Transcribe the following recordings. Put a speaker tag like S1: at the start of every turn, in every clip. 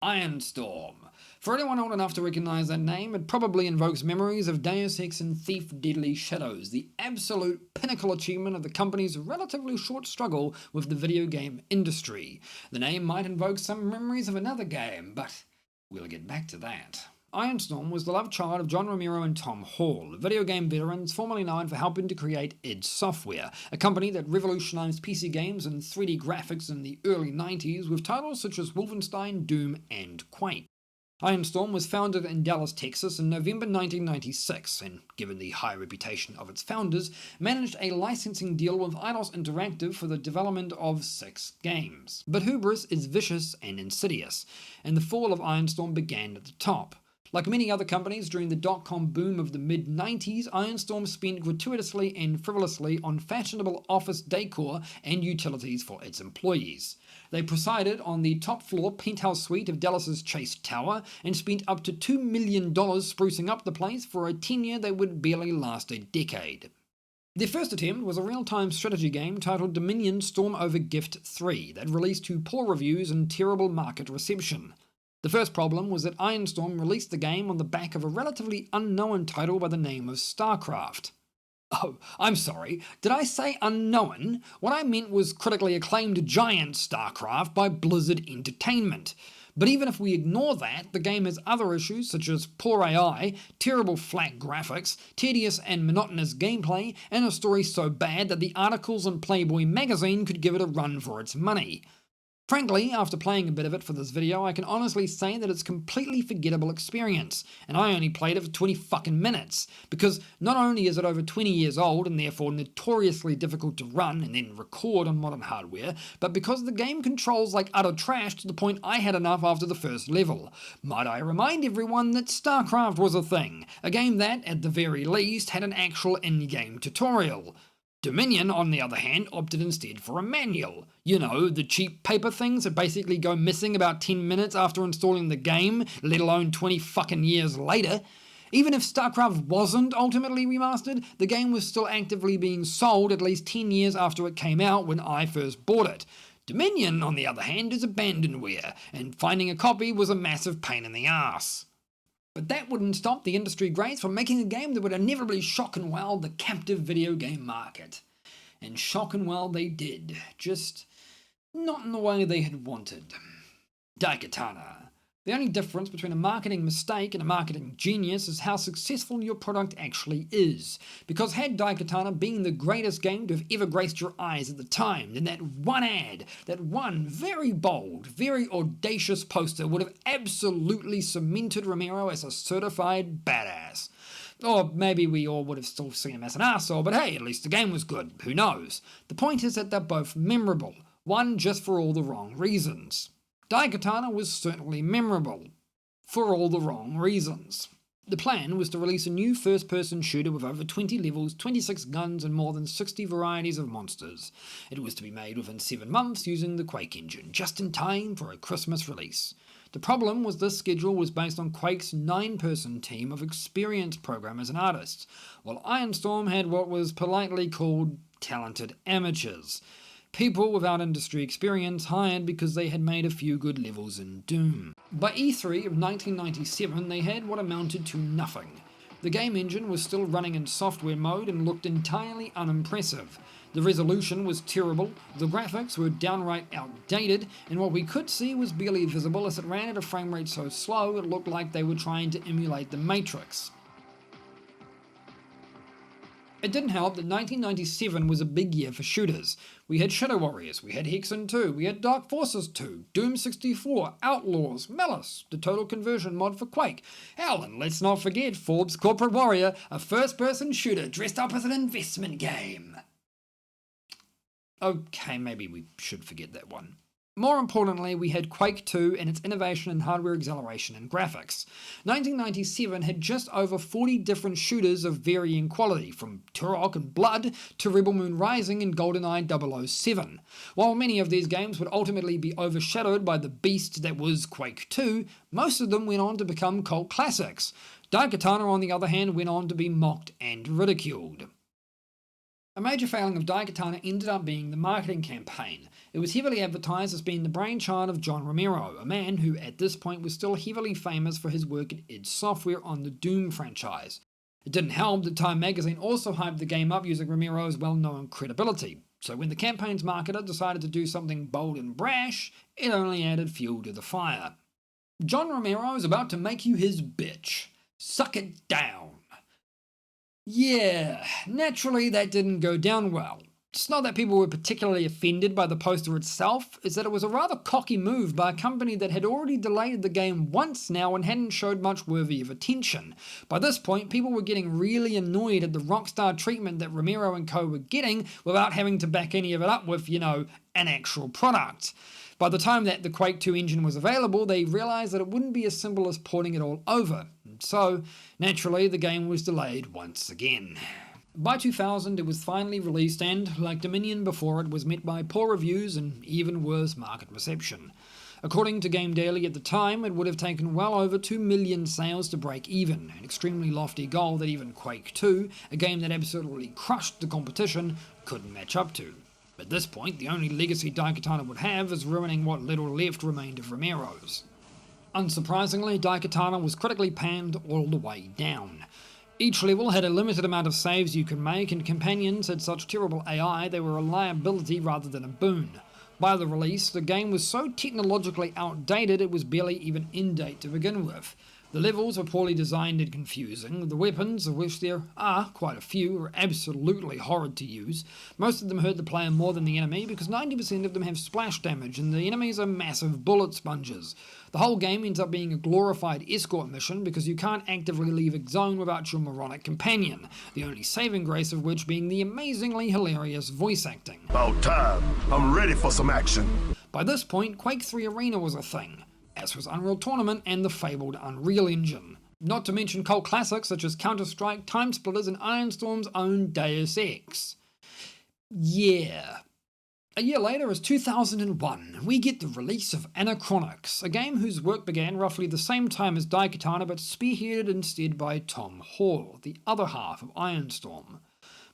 S1: Ironstorm. For anyone old enough to recognise that name, it probably invokes memories of Deus Ex and Thief Deadly Shadows, the absolute pinnacle achievement of the company's relatively short struggle with the video game industry. The name might invoke some memories of another game, but we'll get back to that. Ironstorm was the love child of John Romero and Tom Hall, video game veterans formerly known for helping to create id Software, a company that revolutionized PC games and 3D graphics in the early 90s with titles such as Wolfenstein, Doom, and Quake. Ironstorm was founded in Dallas, Texas in November 1996 and, given the high reputation of its founders, managed a licensing deal with Eidos Interactive for the development of 6 games. But hubris is vicious and insidious, and the fall of Ironstorm began at the top. Like many other companies during the dot-com boom of the mid-90s, Ironstorm spent gratuitously and frivolously on fashionable office decor and utilities for its employees. They presided on the top-floor penthouse suite of Dallas's Chase Tower and spent up to $2 million sprucing up the place for a tenure that would barely last a decade. Their first attempt was a real-time strategy game titled Dominion Storm Over Gift 3 that released to poor reviews and terrible market reception. The first problem was that Ironstorm released the game on the back of a relatively unknown title by the name of Starcraft. Oh, I'm sorry, did I say unknown? What I meant was critically acclaimed giant Starcraft by Blizzard Entertainment. But even if we ignore that, the game has other issues such as poor AI, terrible flat graphics, tedious and monotonous gameplay, and a story so bad that the articles in Playboy magazine could give it a run for its money. Frankly, after playing a bit of it for this video, I can honestly say that it's a completely forgettable experience, and I only played it for 20 fucking minutes, because not only is it over 20 years old and therefore notoriously difficult to run and then record on modern hardware, but because the game controls like utter trash to the point I had enough after the first level. Might I remind everyone that Starcraft was a thing, a game that, at the very least, had an actual in-game tutorial. Dominion, on the other hand, opted instead for a manual. You know, the cheap paper things that basically go missing about 10 minutes after installing the game, let alone 20 fucking years later. Even if StarCraft wasn't ultimately remastered, the game was still actively being sold at least 10 years after it came out when I first bought it. Dominion, on the other hand, is abandonware, and finding a copy was a massive pain in the ass. But that wouldn't stop the industry greats from making a game that would inevitably shock and wow the captive video game market. And shock and wow they did, just not in the way they had wanted. Daikatana. The only difference between a marketing mistake and a marketing genius is how successful your product actually is. Because had Daikatana been the greatest game to have ever graced your eyes at the time, then that one ad, that one very bold, very audacious poster would have absolutely cemented Romero as a certified badass. Or maybe we all would have still seen him as an arsehole, but hey, at least the game was good, who knows. The point is that they're both memorable, one just for all the wrong reasons. Daikatana was certainly memorable, for all the wrong reasons. The plan was to release a new first-person shooter with over 20 levels, 26 guns, and more than 60 varieties of monsters. It was to be made within 7 months using the Quake engine, just in time for a Christmas release. The problem was this schedule was based on Quake's 9-person team of experienced programmers and artists, while Ironstorm had what was politely called talented amateurs. People without industry experience hired because they had made a few good levels in Doom. By E3 of 1997 they had what amounted to nothing. The game engine was still running in software mode and looked entirely unimpressive. The resolution was terrible, the graphics were downright outdated, and what we could see was barely visible as it ran at a frame rate so slow it looked like they were trying to emulate the Matrix. It didn't help that 1997 was a big year for shooters. We had Shadow Warriors, we had Hexen 2, we had Dark Forces 2, Doom 64, Outlaws, Malice, the Total Conversion mod for Quake. Hell, and let's not forget Forbes Corporate Warrior, a first-person shooter dressed up as an investment game. Okay, maybe we should forget that one. More importantly, we had Quake 2 and its innovation in hardware acceleration and graphics. 1997 had just over 40 different shooters of varying quality, from Turok and Blood to Rebel Moon Rising and GoldenEye 007. While many of these games would ultimately be overshadowed by the beast that was Quake 2, most of them went on to become cult classics. Daikatana, on the other hand, went on to be mocked and ridiculed. A major failing of Daikatana ended up being the marketing campaign. It was heavily advertised as being the brainchild of John Romero, a man who at this point was still heavily famous for his work at id Software on the Doom franchise. It didn't help that Time magazine also hyped the game up using Romero's well-known credibility. So when the campaign's marketer decided to do something bold and brash, it only added fuel to the fire. John Romero is about to make you his bitch. Suck it down. Yeah, naturally that didn't go down well. It's not that people were particularly offended by the poster itself, it's that it was a rather cocky move by a company that had already delayed the game once now and hadn't showed much worthy of attention. By this point, people were getting really annoyed at the rockstar treatment that Romero and co were getting without having to back any of it up with, an actual product. By the time that the Quake 2 engine was available, they realised that it wouldn't be as simple as porting it all over. So, naturally, the game was delayed once again. By 2000, it was finally released and, like Dominion before it, was met by poor reviews and even worse market reception. According to Game Daily at the time, it would have taken well over 2 million sales to break even, an extremely lofty goal that even Quake 2, a game that absolutely crushed the competition, couldn't match up to. At this point, the only legacy Daikatana would have is ruining what little left remained of Romero's. Unsurprisingly, Daikatana was critically panned all the way down. Each level had a limited amount of saves you could make, and companions had such terrible AI they were a liability rather than a boon. By the release, the game was so technologically outdated it was barely even in date to begin with. The levels were poorly designed and confusing. The weapons, of which there are quite a few, are absolutely horrid to use. Most of them hurt the player more than the enemy because 90% of them have splash damage and the enemies are massive bullet sponges. The whole game ends up being a glorified escort mission because you can't actively leave a zone without your moronic companion, the only saving grace of which being the amazingly hilarious voice acting.
S2: About time. I'm ready for some action.
S1: By this point, Quake 3 Arena was a thing, as was Unreal Tournament and the fabled Unreal Engine. Not to mention cult classics such as Counter-Strike, Time Splitters and Ironstorm's own Deus Ex. Yeah. A year later, as 2001, we get the release of Anachronix, a game whose work began roughly the same time as Daikatana but spearheaded instead by Tom Hall, the other half of Ironstorm.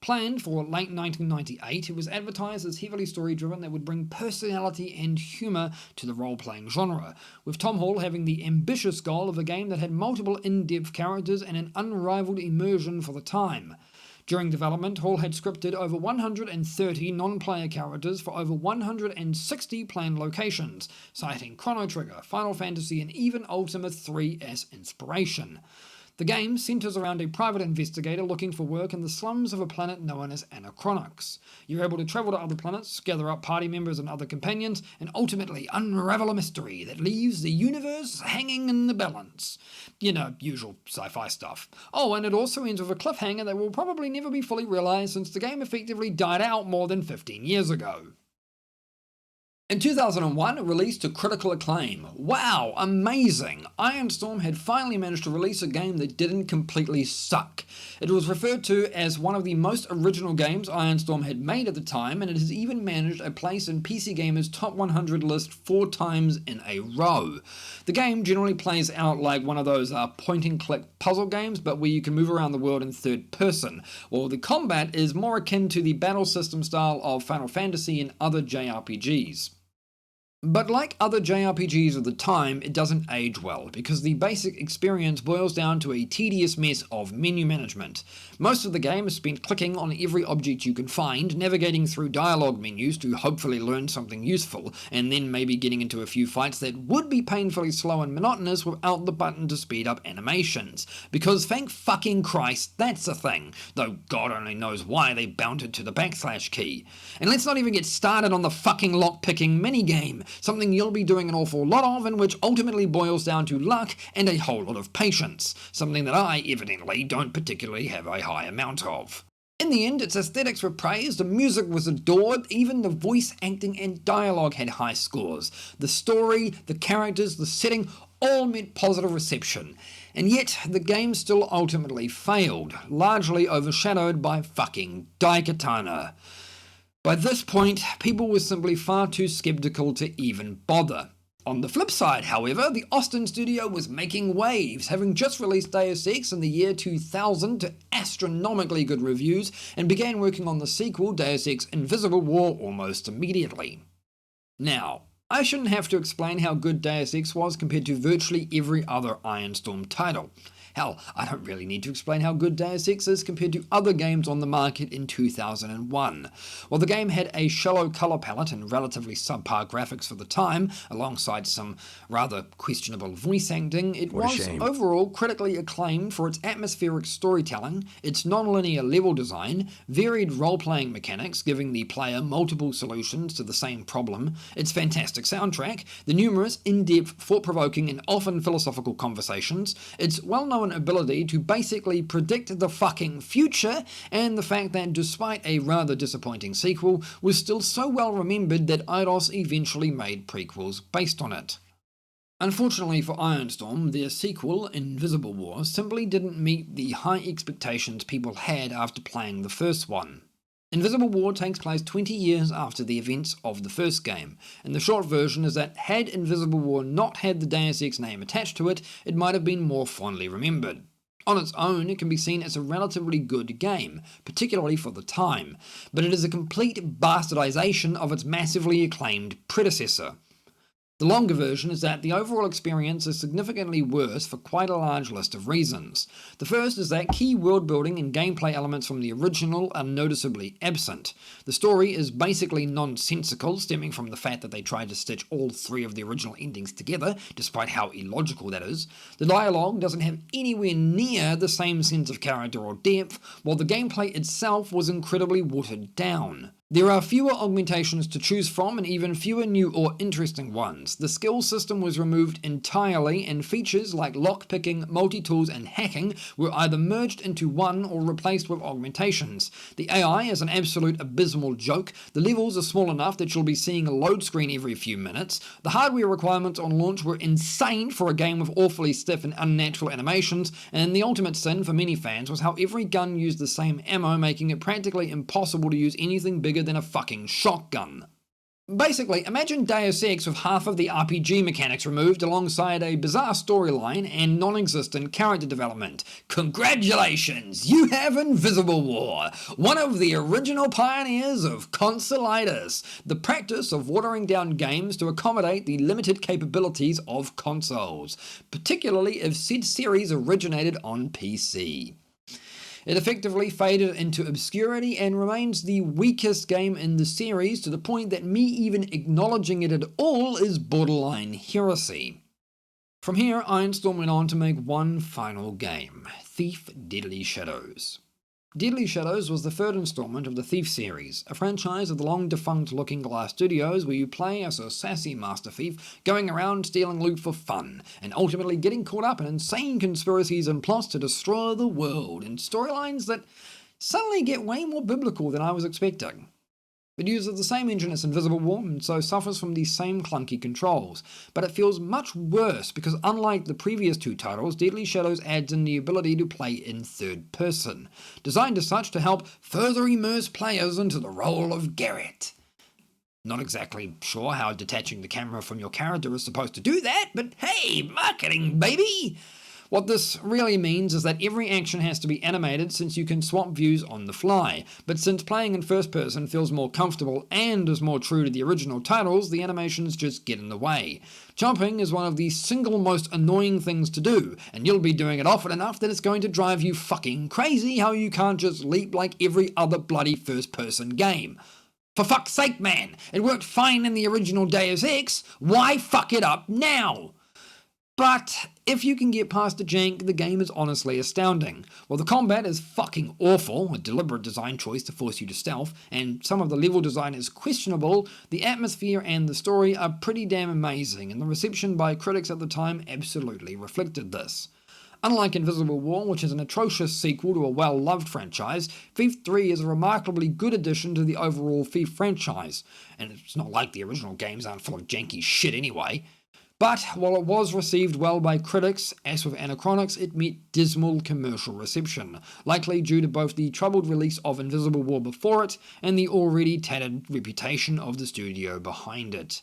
S1: Planned for late 1998, it was advertised as heavily story-driven that would bring personality and humour to the role-playing genre, with Tom Hall having the ambitious goal of a game that had multiple in-depth characters and an unrivaled immersion for the time. During development, Hall had scripted over 130 non-player characters for over 160 planned locations, citing Chrono Trigger, Final Fantasy and even Ultima 3 as inspiration. The game centers around a private investigator looking for work in the slums of a planet known as Anachronix. You're able to travel to other planets, gather up party members and other companions, and ultimately unravel a mystery that leaves the universe hanging in the balance. Usual sci-fi stuff. Oh, and it also ends with a cliffhanger that will probably never be fully realized since the game effectively died out more than 15 years ago. In 2001, it released to critical acclaim. Wow, amazing! Ironstorm had finally managed to release a game that didn't completely suck. It was referred to as one of the most original games Ironstorm had made at the time, and it has even managed a place in PC Gamer's top 100 list 4 times in a row. The game generally plays out like one of those point-and-click puzzle games, but where you can move around the world in third person, while the combat is more akin to the battle system style of Final Fantasy and other JRPGs. But like other JRPGs of the time, it doesn't age well, because the basic experience boils down to a tedious mess of menu management. Most of the game is spent clicking on every object you can find, navigating through dialogue menus to hopefully learn something useful, and then maybe getting into a few fights that would be painfully slow and monotonous without the button to speed up animations. Because thank fucking Christ, that's a thing, though God only knows why they bound it to the / key. And let's not even get started on the fucking lock-picking minigame, something you'll be doing an awful lot of, and which ultimately boils down to luck and a whole lot of patience, something that I evidently don't particularly have a high amount of. In the end, its aesthetics were praised, the music was adored, even the voice acting and dialogue had high scores. The story, the characters, the setting all met positive reception. And yet, the game still ultimately failed, largely overshadowed by fucking Daikatana. By this point, people were simply far too skeptical to even bother. On the flip side, however, the Austin studio was making waves, having just released Deus Ex in the year 2000 to astronomically good reviews, and began working on the sequel, Deus Ex Invisible War, almost immediately. Now, I shouldn't have to explain how good Deus Ex was compared to virtually every other Ironstorm title. Hell, I don't really need to explain how good Deus Ex is compared to other games on the market in 2001. While the game had a shallow colour palette and relatively subpar graphics for the time, alongside some rather questionable voice acting, it was overall critically acclaimed for its atmospheric storytelling, its non-linear level design, varied role-playing mechanics giving the player multiple solutions to the same problem, its fantastic soundtrack, the numerous in-depth, thought-provoking and often philosophical conversations, its well-known ability to basically predict the fucking future, and the fact that despite a rather disappointing sequel, was still so well remembered that Eidos eventually made prequels based on it. Unfortunately for Ironstorm, their sequel, Invisible War, simply didn't meet the high expectations people had after playing the first one. Invisible War takes place 20 years after the events of the first game, and the short version is that had Invisible War not had the Deus Ex name attached to it, it might have been more fondly remembered. On its own, it can be seen as a relatively good game, particularly for the time, but it is a complete bastardization of its massively acclaimed predecessor. The longer version is that the overall experience is significantly worse for quite a large list of reasons. The first is that key world building and gameplay elements from the original are noticeably absent. The story is basically nonsensical, stemming from the fact that they tried to stitch all three of the original endings together, despite how illogical that is. The dialogue doesn't have anywhere near the same sense of character or depth, while the gameplay itself was incredibly watered down. There are fewer augmentations to choose from and even fewer new or interesting ones. The skill system was removed entirely, and features like lockpicking, multi-tools and hacking were either merged into one or replaced with augmentations. The AI is an absolute abysmal joke, the levels are small enough that you'll be seeing a load screen every few minutes, the hardware requirements on launch were insane for a game with awfully stiff and unnatural animations, and the ultimate sin for many fans was how every gun used the same ammo, making it practically impossible to use anything bigger than a fucking shotgun. Basically, imagine Deus Ex with half of the RPG mechanics removed alongside a bizarre storyline and non-existent character development. Congratulations! You have Invisible War, one of the original pioneers of consolitis, the practice of watering down games to accommodate the limited capabilities of consoles, particularly if said series originated on PC. It effectively faded into obscurity and remains the weakest game in the series, to the point that me even acknowledging it at all is borderline heresy. From here, Ironstorm went on to make one final game, Thief Deadly Shadows. Deadly Shadows was the third installment of the Thief series, a franchise of the long-defunct Looking Glass Studios where you play as a sassy master thief going around stealing loot for fun, and ultimately getting caught up in insane conspiracies and plots to destroy the world, and storylines that suddenly get way more biblical than I was expecting. It uses the same engine as Invisible War and so suffers from these same clunky controls, but it feels much worse because unlike the previous two titles, Deadly Shadows adds in the ability to play in third person, designed as such to help further immerse players into the role of Garrett. Not exactly sure how detaching the camera from your character is supposed to do that, but hey, marketing baby! What this really means is that every action has to be animated since you can swap views on the fly, but since playing in first person feels more comfortable and is more true to the original titles, the animations just get in the way. Jumping is one of the single most annoying things to do, and you'll be doing it often enough that it's going to drive you fucking crazy how you can't just leap like every other bloody first person game. For fuck's sake, man, it worked fine in the original Deus Ex, why fuck it up now? But if you can get past the jank, the game is honestly astounding. While the combat is fucking awful, a deliberate design choice to force you to stealth, and some of the level design is questionable, the atmosphere and the story are pretty damn amazing, and the reception by critics at the time absolutely reflected this. Unlike Invisible War, which is an atrocious sequel to a well-loved franchise, Thief 3 is a remarkably good addition to the overall Thief franchise, and it's not like the original games aren't full of janky shit anyway. But while it was received well by critics, as with Anachronics, it met dismal commercial reception, likely due to both the troubled release of Invisible War before it and the already tattered reputation of the studio behind it.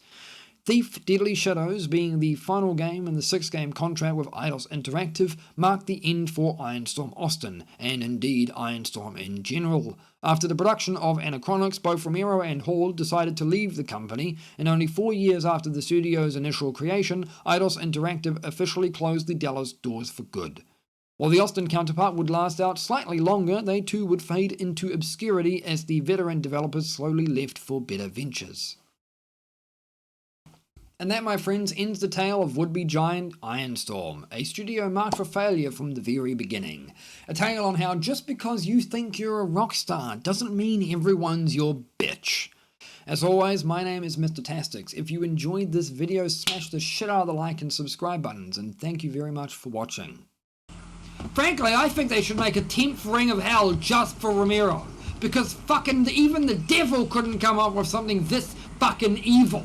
S1: Thief Deadly Shadows, being the final game in the 6-game contract with Eidos Interactive, marked the end for Ironstorm Austin, and indeed Ironstorm in general. After the production of Anachronics, both Romero and Hall decided to leave the company, and only 4 years after the studio's initial creation, Eidos Interactive officially closed the Delos doors for good. While the Austin counterpart would last out slightly longer, they too would fade into obscurity as the veteran developers slowly left for better ventures. And that, my friends, ends the tale of would-be giant Ironstorm, a studio marked for failure from the very beginning. A tale on how just because you think you're a rock star doesn't mean everyone's your bitch. As always, my name is MrTastix. If you enjoyed this video, smash the shit out of the like and subscribe buttons, and thank you very much for watching. Frankly, I think they should make a 10th Ring of Hell just for Romero, because fucking even the devil couldn't come up with something this fucking evil.